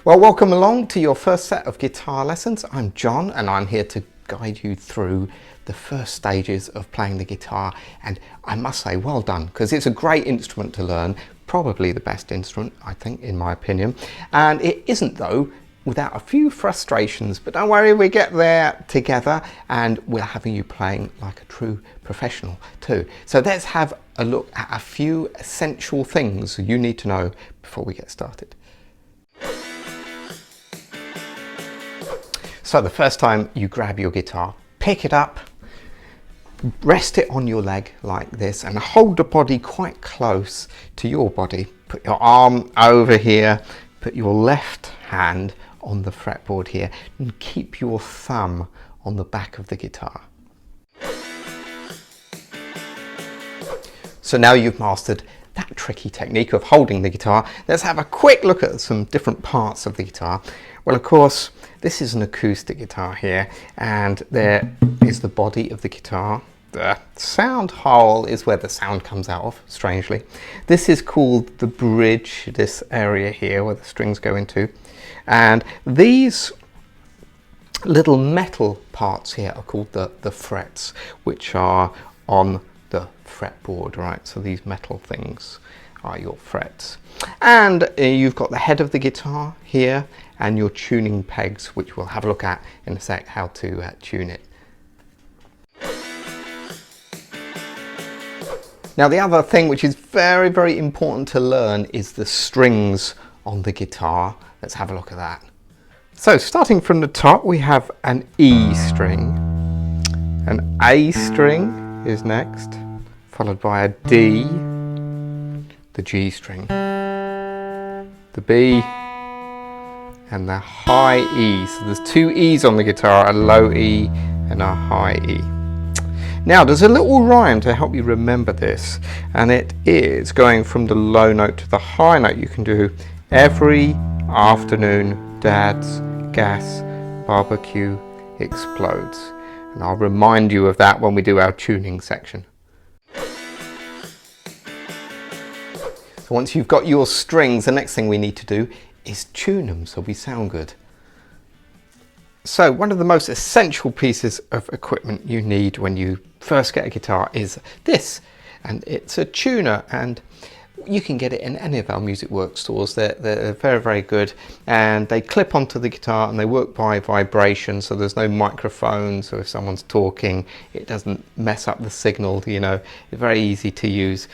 Well, welcome along to your first set of guitar lessons. I'm John and I'm here to guide you through the first stages of playing the guitar, and I must say well done, because it's a great instrument to learn, probably the best instrument I think in my opinion, and it isn't though without a few frustrations, but don't worry, we get there together and we're having you playing like a true professional too. So let's have a look at a few essential things you need to know before we get started. So the first time you grab your guitar, pick it up, rest it on your leg like this and hold the body quite close to your body. Put your arm over here, put your left hand on the fretboard here and keep your thumb on the back of the guitar. So now you've mastered that tricky technique of holding the guitar. Let's have a quick look at some different parts of the guitar. Well, of course, this is an acoustic guitar here, and there is the body of the guitar. The sound hole is where the sound comes out of, strangely. This is called the bridge, this area here where the strings go into. And these little metal parts here are called the frets, which are on the fretboard, right? So these metal things are your frets. And you've got the head of the guitar here and your tuning pegs, which we'll have a look at in a sec, how to tune it. Now the other thing which is very, very important to learn is the strings on the guitar. Let's have a look at that. So starting from the top, we have an E string, an A string is next, followed by a D, the G string, the B, and the high E. So there's two E's on the guitar, a low E and a high E. Now there's a little rhyme to help you remember this, and it is going from the low note to the high note. You can do every afternoon Dad's gas barbecue explodes, and I'll remind you of that when we do our tuning section. So once you've got your strings, the next thing we need to do is tune them so we sound good. So one of the most essential pieces of equipment you need when you first get a guitar is this, and it's a tuner, and you can get it in any of our MusicWorks stores. They're very, very good, and they clip onto the guitar and they work by vibration, so there's no microphone, so if someone's talking it doesn't mess up the signal, you know. It's very easy to use.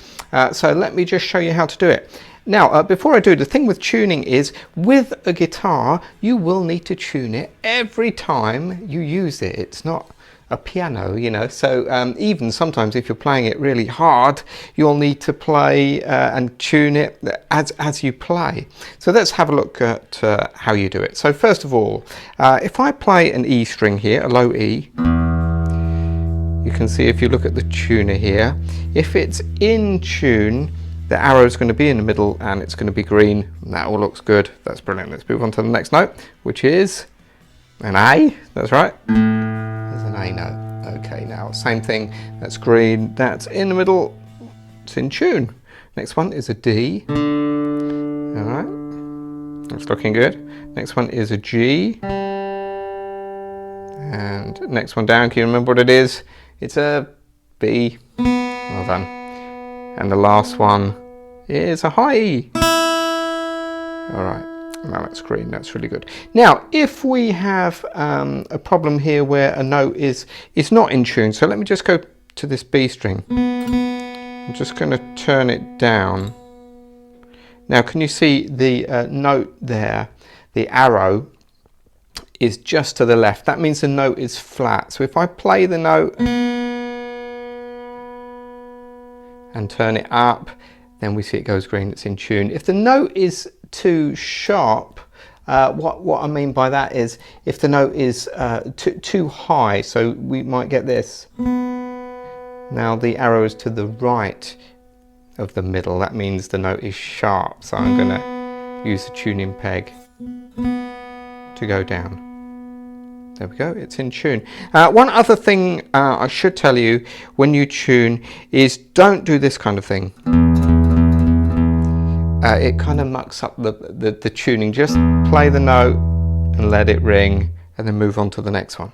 So let me just show you how to do it. Now before I do, the thing with tuning is with a guitar you will need to tune it every time you use it. It's not a piano, you know, so even sometimes if you're playing it really hard, you'll need to play and tune it as you play. So let's have a look at how you do it. So first of all, if I play an E string here, a low E, you can see if you look at the tuner here, if it's in tune, the arrow is going to be in the middle and it's going to be green, and that all looks good. That's brilliant. Let's move on to the next note, which is an A. That's right. There's an A note. Okay, now same thing. That's green. That's in the middle. It's in tune. Next one is a D. All right. That's looking good. Next one is a G. And next one down. Can you remember what it is? It's a B. Well done. And the last one is a high E. All right. Now that's green, that's really good. Now if we have a problem here where a note is not in tune, so let me just go to this B string. I'm just going to turn it down. Now can you see the note there, the arrow is just to the left. That means the note is flat. So if I play the note and turn it up, then we see it goes green, it's in tune. If the note is too sharp, what I mean by that is if the note is too high, so we might get this. Now the arrow is to the right of the middle, that means the note is sharp, so I'm going to use the tuning peg to go down. There we go, it's in tune. One other thing I should tell you when you tune is don't do this kind of thing. it kind of mucks up the tuning. Just play the note and let it ring, and then move on to the next one.